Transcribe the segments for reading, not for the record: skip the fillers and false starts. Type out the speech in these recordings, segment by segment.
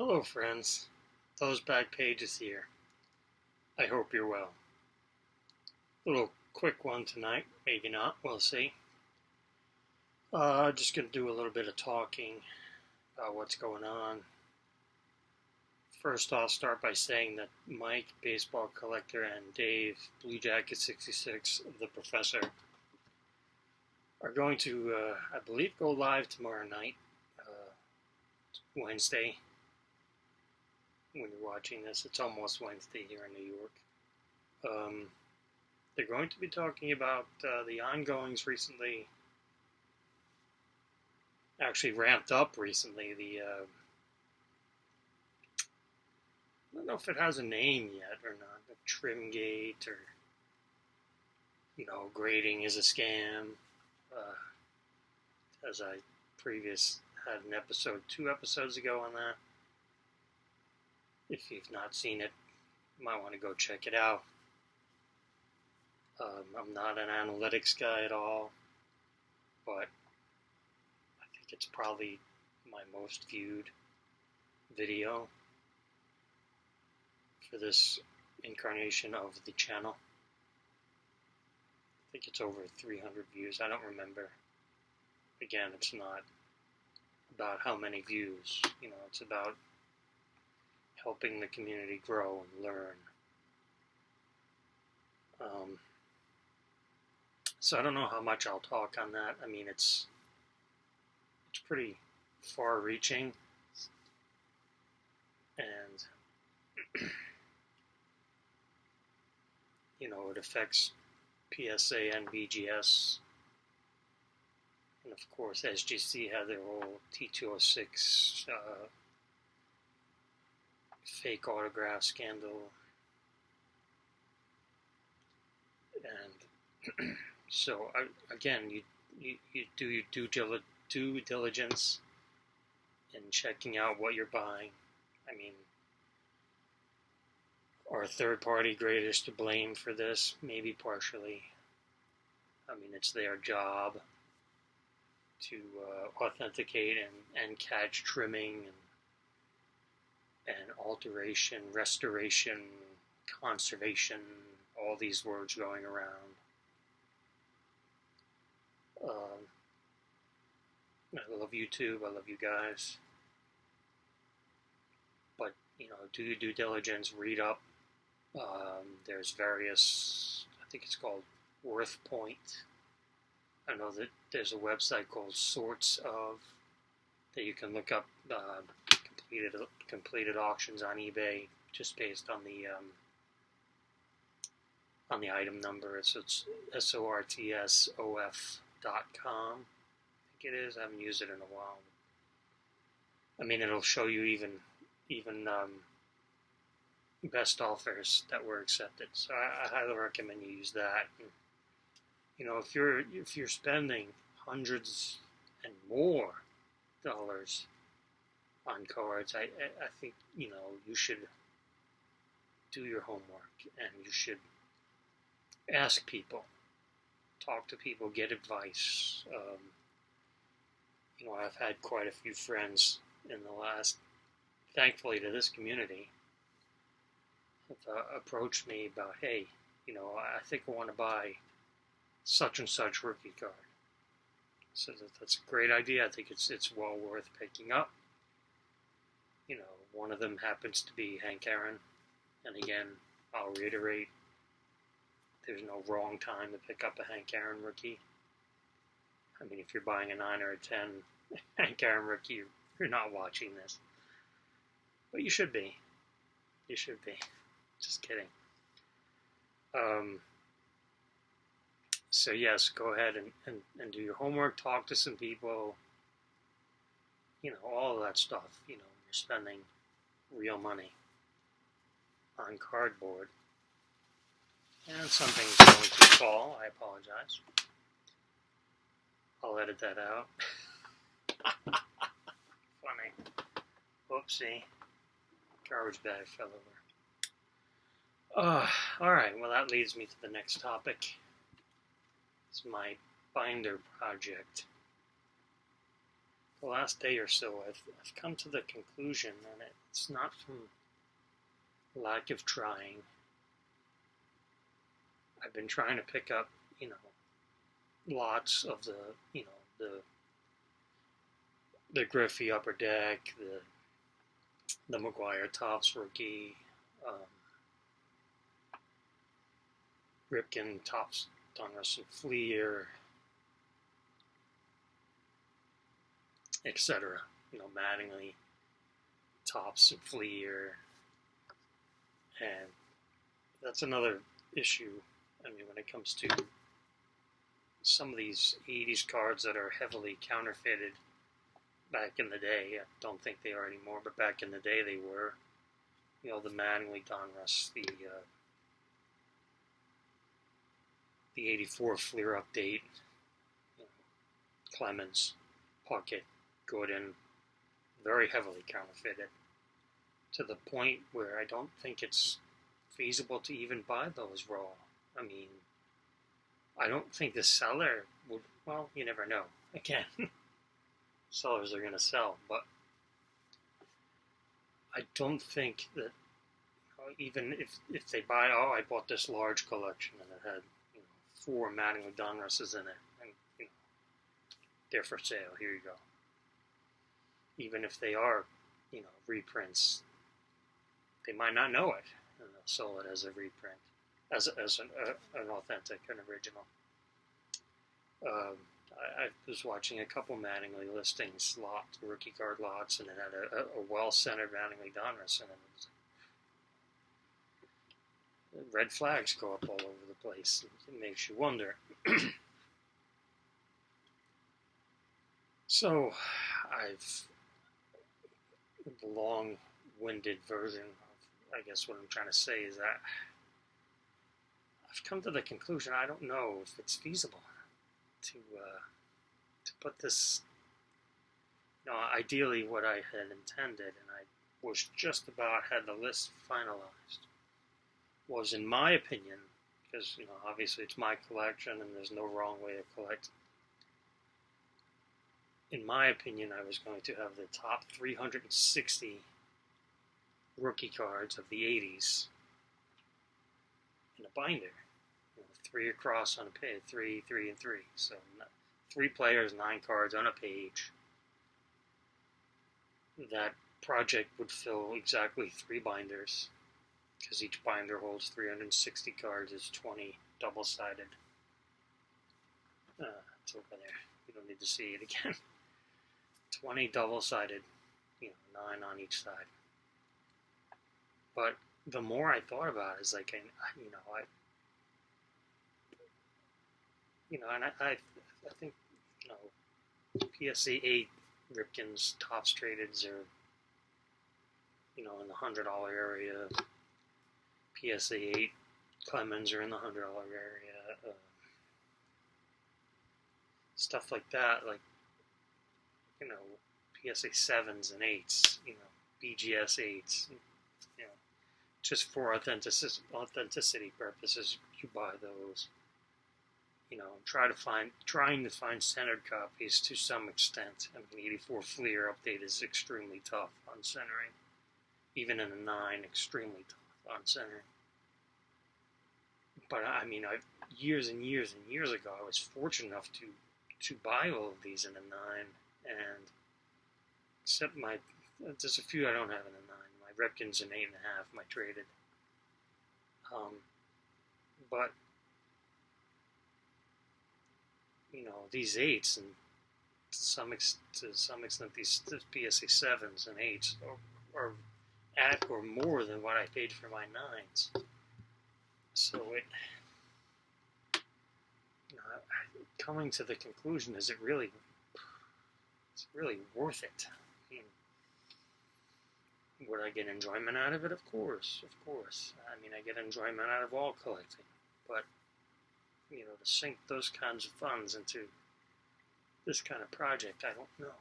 Hello friends, those back pages here. I hope you're well. Little quick one tonight, maybe not, we'll see. Just gonna do a little bit of talking about what's going on. First, I'll start by saying that Mike, Baseball Collector, and Dave, Blue Jacket 66, the Professor, are going to, I believe, go live tomorrow night, Wednesday. When you're watching this, it's almost Wednesday here in New York. They're going to be talking about the ongoings recently, actually ramped up recently. I don't know if it has a name yet or not, the Trimgate or, grading is a scam. As I had an episode 2 episodes ago on that. If you've not seen it, you might want to go check it out. I'm not an analytics guy at all, but I think it's probably my most viewed video for this incarnation of the channel. I think it's over 300 views. I don't remember. Again, it's not about how many views. It's about helping the community grow and learn. So I don't know how much I'll talk on that. I mean, it's pretty far-reaching, and it affects PSA and BGS, and of course SGC had their whole T206 fake autograph scandal, and so again, you do your due diligence in checking out what you're buying. I mean, are third-party graders to blame for this? Maybe partially. I mean, it's their job to authenticate and catch trimming and alteration, restoration, conservation, all these words going around. I love YouTube, I love you guys. But, do your due diligence, read up. There's various, I think it's called Worth Point. I know that there's a website called Sorts Of that you can look up completed auctions on eBay just based on the item number. It's sortsof.com. I think it is. I haven't used it in a while. I mean, it'll show you even best offers that were accepted. So I highly recommend you use that. And, if you're spending hundreds and more dollars on cards, I think you should do your homework, and you should ask people, talk to people, get advice. I've had quite a few friends in the last, thankfully to this community, have approached me about, hey, I think I want to buy such and such rookie card. So that's a great idea. I think it's well worth picking up. One of them happens to be Hank Aaron, and again, I'll reiterate, there's no wrong time to pick up a Hank Aaron rookie. I mean, if you're buying a 9 or a 10 Hank Aaron rookie, you're not watching this. But you should be. You should be. Just kidding. So yes, go ahead and do your homework, talk to some people, all of that stuff. You're spending real money on cardboard. And something's going to fall. I apologize. I'll edit that out. Funny. Whoopsie. Garbage bag fell over. Alright, well that leads me to the next topic. It's my binder project. the last day or so, I've come to the conclusion, and it's not from lack of trying. I've been trying to pick up, lots of the Griffey Upper Deck, the McGuire Topps rookie, Ripken Topps Donruss and Fleer, etc. Mattingly Topps and Fleer, and that's another issue. I mean, when it comes to some of these 80s cards that are heavily counterfeited back in the day, I don't think they are anymore, but back in the day they were. The Mattingly Donruss, the 84 Fleer update, Clemens, Puckett, Gooden, very heavily counterfeited, to the point where I don't think it's feasible to even buy those raw. I mean, I don't think the seller would, well, you never know. Again, sellers are going to sell, but I don't think that, even if they buy, I bought this large collection and it had, 4 Mattingly Donrusses in it, and, they're for sale, here you go. Even if they are, reprints, they might not know it, and they'll sell it as a reprint, as an authentic, an original. I was watching a couple Mattingly listings, rookie card lots, and it had a well-centered Mattingly Donruss in it. Red flags go up all over the place. It makes you wonder. So, the long-winded version of, I guess what I'm trying to say is that I've come to the conclusion I don't know if it's feasible to put this, ideally what I had intended, and I was just about had the list finalized, was, in my opinion, because, obviously it's my collection and there's no wrong way to collect. In my opinion, I was going to have the top 360 rookie cards of the 80s in a binder. 3 across on a page, 3, 3, and 3. So 3 players, 9 cards on a page. That project would fill exactly 3 binders, because each binder holds 360 cards. It's 20 double-sided. It's over there. You don't need to see it again. 20 double-sided, 9 on each side. But the more I thought about it, is like, and I think, PSA 8 Ripken's Topps tradeds are, in the $100 area. PSA 8 Clemens are in the $100 area. Stuff like that, like, PSA 7s and 8s, BGS 8s, just for authenticity purposes, you buy those. Trying to find centered copies to some extent. I mean, 84 Fleer update is extremely tough on centering. Even in a 9, extremely tough on centering. But I mean, years and years and years ago, I was fortunate enough to buy all of these in a 9, and except there's a few I don't have in a 9. My Ripken's an 8.5, my traded. But these 8s, and to some extent these PSA 7s and 8s are at or more than what I paid for my 9s. So coming to the conclusion, it's really worth it? I mean, would I get enjoyment out of it? Of course. I mean, I get enjoyment out of all collecting, but to sink those kinds of funds into this kind of project, I don't know.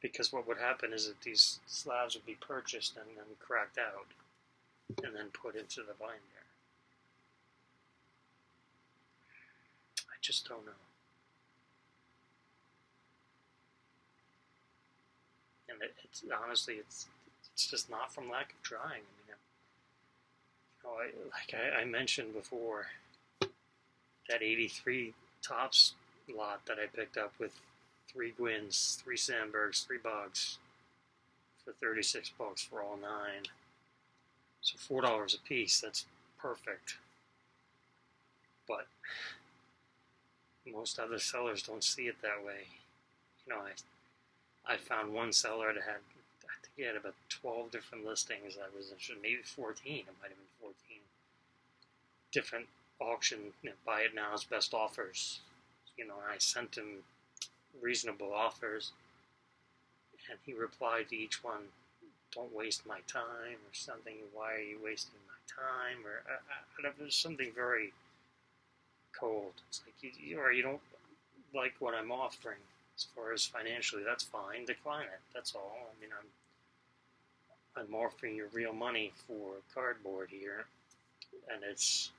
Because what would happen is that these slabs would be purchased and then cracked out and then put into the binder. I just don't know. and it's honestly, it's just not from lack of trying. I mentioned before, that 83 tops lot that I picked up with 3 Gwins, 3 Sandbergs, 3 Bugs for $36 for all 9. So $4 a piece, that's perfect. But most other sellers don't see it that way. I found one seller that had, I think he had about 12 different listings. I was interested, maybe 14, it might have been 14. Different auction, buy it now's best offers. And I sent him reasonable offers, and he replied to each one, "Don't waste my time," or something. "Why are you wasting my time?" Or it was something very cold. It's like, you don't like what I'm offering as far as financially. That's fine. Decline it. That's all. I'm offering you real money for cardboard here, and it's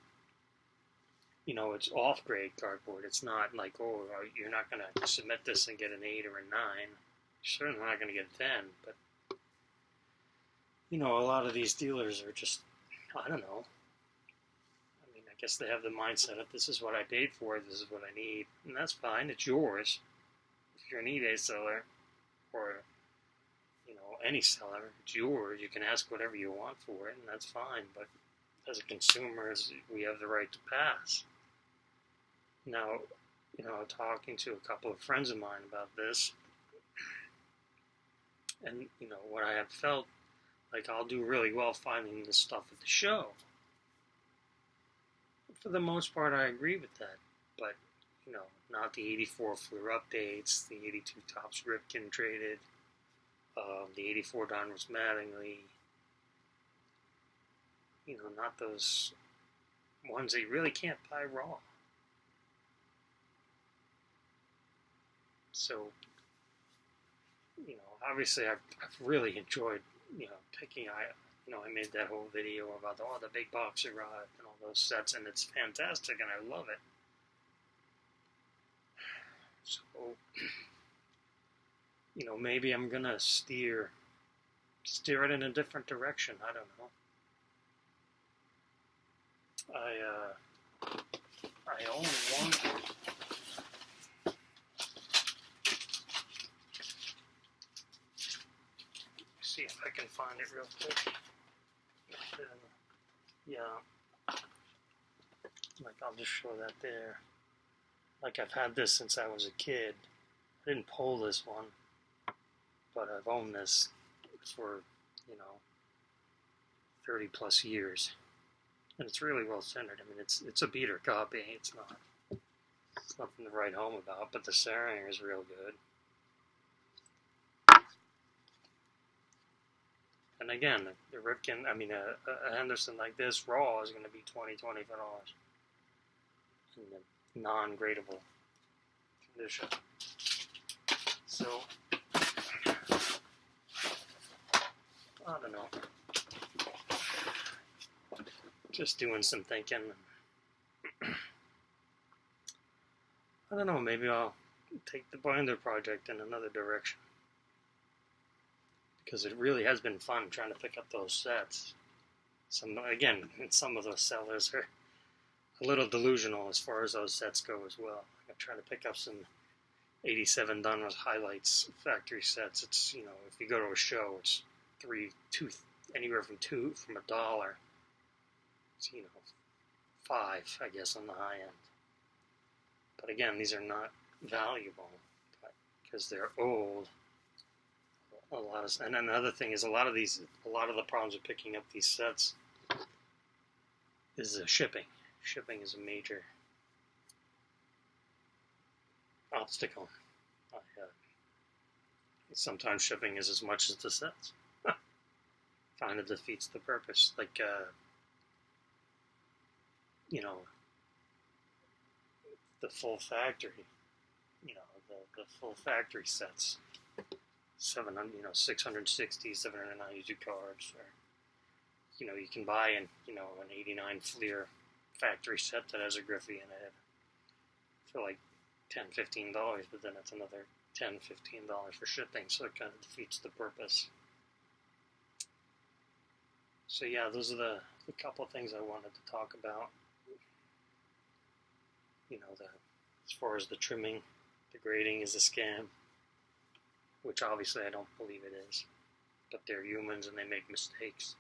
off-grade cardboard. It's not like, oh, you're not going to submit this and get an 8 or a 9. You're certainly not going to get a 10, but, a lot of these dealers are just, I don't know. I guess they have the mindset of, this is what I paid for, this is what I need, and that's fine. It's yours. If you're an eBay seller, or, any seller, it's yours. You can ask whatever you want for it, and that's fine, but as a consumer, we have the right to pass. Now, talking to a couple of friends of mine about this, and, what I have felt like, I'll do really well finding this stuff at the show. For the most part, I agree with that, but, not the 84 Fleer updates, the 82 Topps Ripken traded, the 84 Donruss Mattingly, not those ones that you really can't buy raw. So, obviously I've really enjoyed, picking. I made that whole video about the big box arrived and all those sets, and it's fantastic, and I love it. So, maybe I'm gonna steer it in a different direction. I don't know. I own one. See if I can find it real quick. Yeah. I'll just show that there. I've had this since I was a kid. I didn't pull this one, but I've owned this for, 30 plus years. And it's really well centered. It's a beater copy. It's nothing to write home about, but the centering is real good. And again, the Ripken, a Henderson like this raw is going to be $20, $25 in the non-gradable condition. So, I don't know. Just doing some thinking. I don't know, maybe I'll take the binder project in another direction. Because it really has been fun trying to pick up those sets. Some of those sellers are a little delusional as far as those sets go as well. I'm trying to pick up some 87 Donruss highlights factory sets. It's, if you go to a show, it's anywhere from $1. It's, $5, I guess, on the high end. But again, these are not valuable because they're old. And another thing is a lot of the problems with picking up these sets is the shipping. Shipping is a major obstacle. Sometimes shipping is as much as the sets. Kind of defeats the purpose. The full factory, the full factory sets. 660, 792 cards, or you can buy an 89 Fleer factory set that has a Griffey in it for like $10, $15, but then it's another $10, $15 for shipping, so it kind of defeats the purpose. So yeah, those are the couple of things I wanted to talk about. You know, as far as the trimming, the grading is a scam, which obviously I don't believe it is. But they're humans and they make mistakes.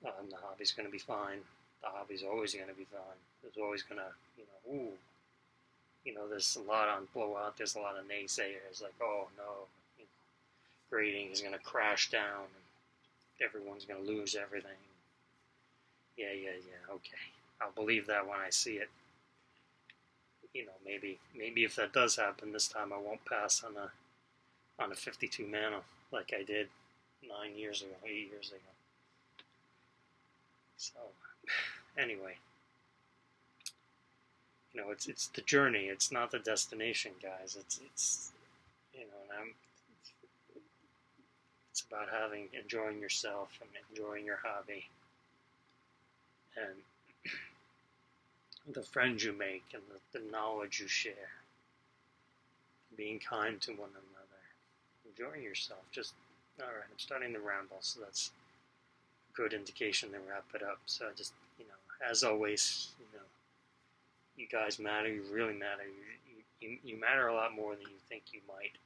The hobby's going to be fine. The hobby's always going to be fine. There's always going to, there's a lot on Blowout. There's a lot of naysayers like, oh no, grading is going to crash down and everyone's going to lose everything. Yeah, okay. I'll believe that when I see it. Maybe if that does happen this time, I won't pass on a 52 mana like I did 8 years ago. So, anyway, it's the journey. It's not the destination, guys. It's about enjoying yourself and enjoying your hobby, and the friends you make and the knowledge you share, being kind to one another, enjoying yourself. All right, I'm starting to ramble, so that's a good indication to wrap it up. So just, as always, you guys matter. You really matter. You matter a lot more than you think you might.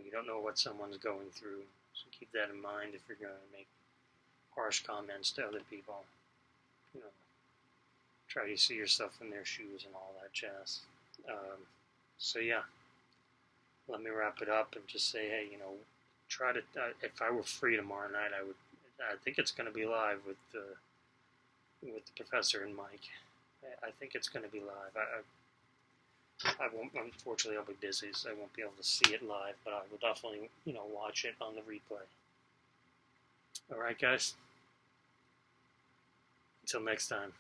You don't know what someone's going through, so keep that in mind if you're going to make harsh comments to other people. Try to see yourself in their shoes and all that jazz. So yeah, let me wrap it up and just say, hey, try to. If I were free tomorrow night, I think it's going to be live with the professor and Mike. I think it's going to be live. I won't. Unfortunately, I'll be busy, so I won't be able to see it live. But I will definitely, watch it on the replay. All right, guys. Until next time.